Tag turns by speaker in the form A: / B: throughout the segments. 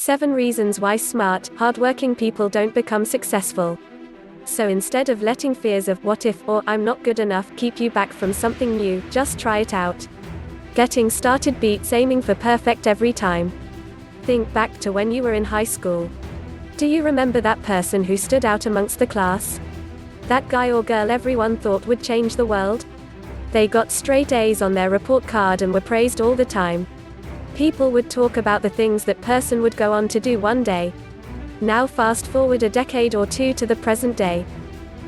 A: 7 reasons why smart, hardworking people don't become successful. So instead of letting fears of what if or I'm not good enough keep you back from something new, just try it out. Getting started beats aiming for perfect every time. Think back to when you were in high school. Do you remember that person who stood out amongst the class? That guy or girl everyone thought would change the world? They got straight A's on their report card and were praised all the time. People would talk about the things that person would go on to do one day. Now fast forward a decade or two to the present day.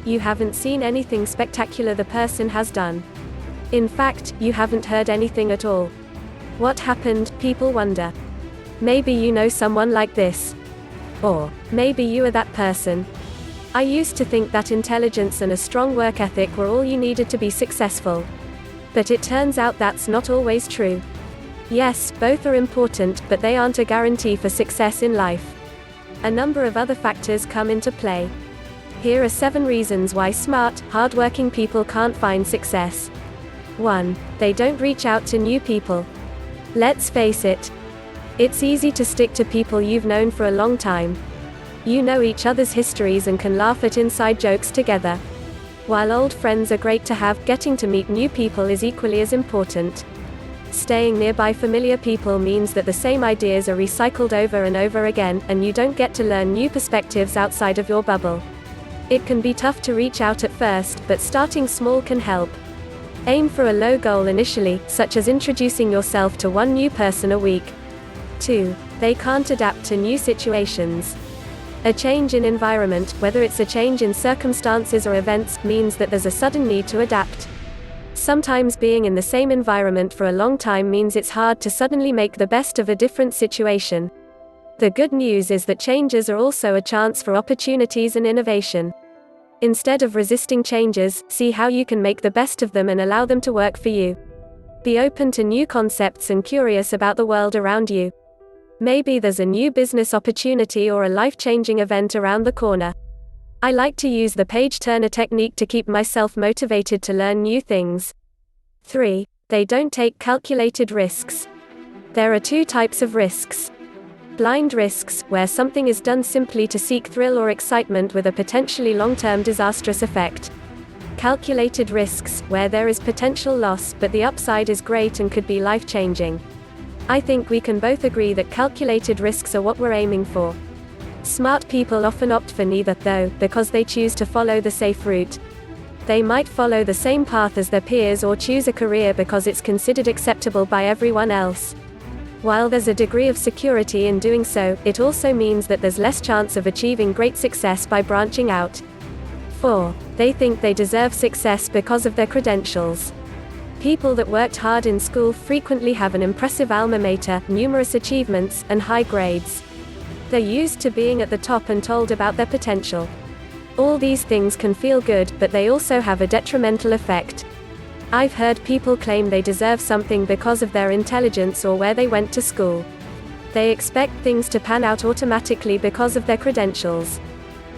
A: You haven't seen anything spectacular the person has done. In fact, you haven't heard anything at all. What happened, people wonder. Maybe you know someone like this. Or, maybe you are that person. I used to think that intelligence and a strong work ethic were all you needed to be successful. But it turns out that's not always true. Yes, both are important, but they aren't a guarantee for success in life. A number of other factors come into play. Here are 7 reasons why smart, hardworking people can't find success. 1. They don't reach out to new people. Let's face it. It's easy to stick to people you've known for a long time. You know each other's histories and can laugh at inside jokes together. While old friends are great to have, getting to meet new people is equally as important. Staying nearby familiar people means that the same ideas are recycled over and over again, and you don't get to learn new perspectives outside of your bubble. It can be tough to reach out at first, but starting small can help. Aim for a low goal initially, such as introducing yourself to one new person a week. 2. They can't adapt to new situations. A change in environment, whether it's a change in circumstances or events, means that there's a sudden need to adapt. Sometimes being in the same environment for a long time means it's hard to suddenly make the best of a different situation. The good news is that changes are also a chance for opportunities and innovation. Instead of resisting changes, see how you can make the best of them and allow them to work for you. Be open to new concepts and curious about the world around you. Maybe there's a new business opportunity or a life-changing event around the corner. I like to use the page-turner technique to keep myself motivated to learn new things. 3. They don't take calculated risks. There are 2 types of risks. Blind risks, where something is done simply to seek thrill or excitement with a potentially long-term disastrous effect. Calculated risks, where there is potential loss, but the upside is great and could be life-changing. I think we can both agree that calculated risks are what we're aiming for. Smart people often opt for neither, though, because they choose to follow the safe route. They might follow the same path as their peers or choose a career because it's considered acceptable by everyone else. While there's a degree of security in doing so, it also means that there's less chance of achieving great success by branching out. 4. They think they deserve success because of their credentials. People that worked hard in school frequently have an impressive alma mater, numerous achievements, and high grades. They're used to being at the top and told about their potential. All these things can feel good, but they also have a detrimental effect. I've heard people claim they deserve something because of their intelligence or where they went to school. They expect things to pan out automatically because of their credentials.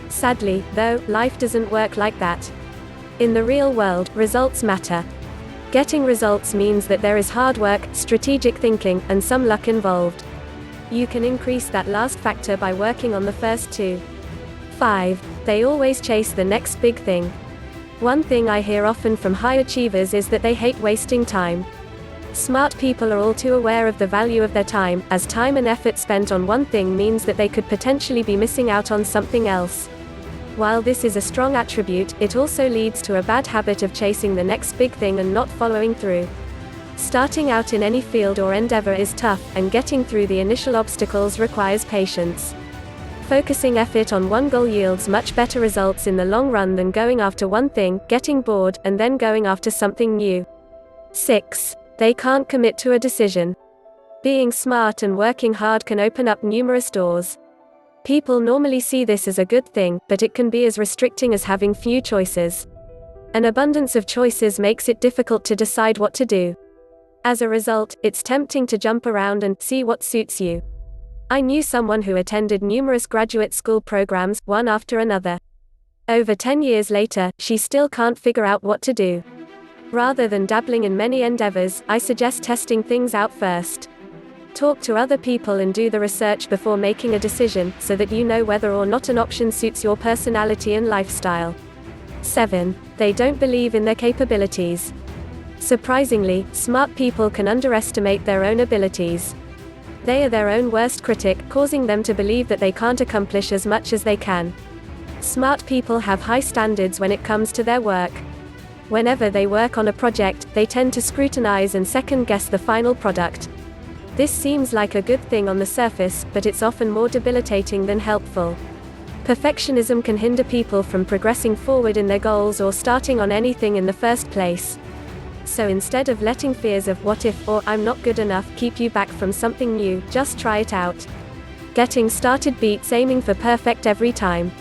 A: Sadly, though, life doesn't work like that. In the real world, results matter. Getting results means that there is hard work, strategic thinking, and some luck involved. You can increase that last factor by working on the first 2. 5. They always chase the next big thing. One thing I hear often from high achievers is that they hate wasting time. Smart people are all too aware of the value of their time, as time and effort spent on one thing means that they could potentially be missing out on something else. While this is a strong attribute, it also leads to a bad habit of chasing the next big thing and not following through. Starting out in any field or endeavor is tough, and getting through the initial obstacles requires patience. Focusing effort on one goal yields much better results in the long run than going after one thing, getting bored, and then going after something new. 6. They can't commit to a decision. Being smart and working hard can open up numerous doors. People normally see this as a good thing, but it can be as restricting as having few choices. An abundance of choices makes it difficult to decide what to do. As a result, it's tempting to jump around and see what suits you. I knew someone who attended numerous graduate school programs, one after another. Over 10 years later, she still can't figure out what to do. Rather than dabbling in many endeavors, I suggest testing things out first. Talk to other people and do the research before making a decision, so that you know whether or not an option suits your personality and lifestyle. 7. They don't believe in their capabilities. Surprisingly, smart people can underestimate their own abilities. They are their own worst critic, causing them to believe that they can't accomplish as much as they can. Smart people have high standards when it comes to their work. Whenever they work on a project, they tend to scrutinize and second-guess the final product. This seems like a good thing on the surface, but it's often more debilitating than helpful. Perfectionism can hinder people from progressing forward in their goals or starting on anything in the first place. So instead of letting fears of what if or I'm not good enough keep you back from something new, just try it out. Getting started beats aiming for perfect every time.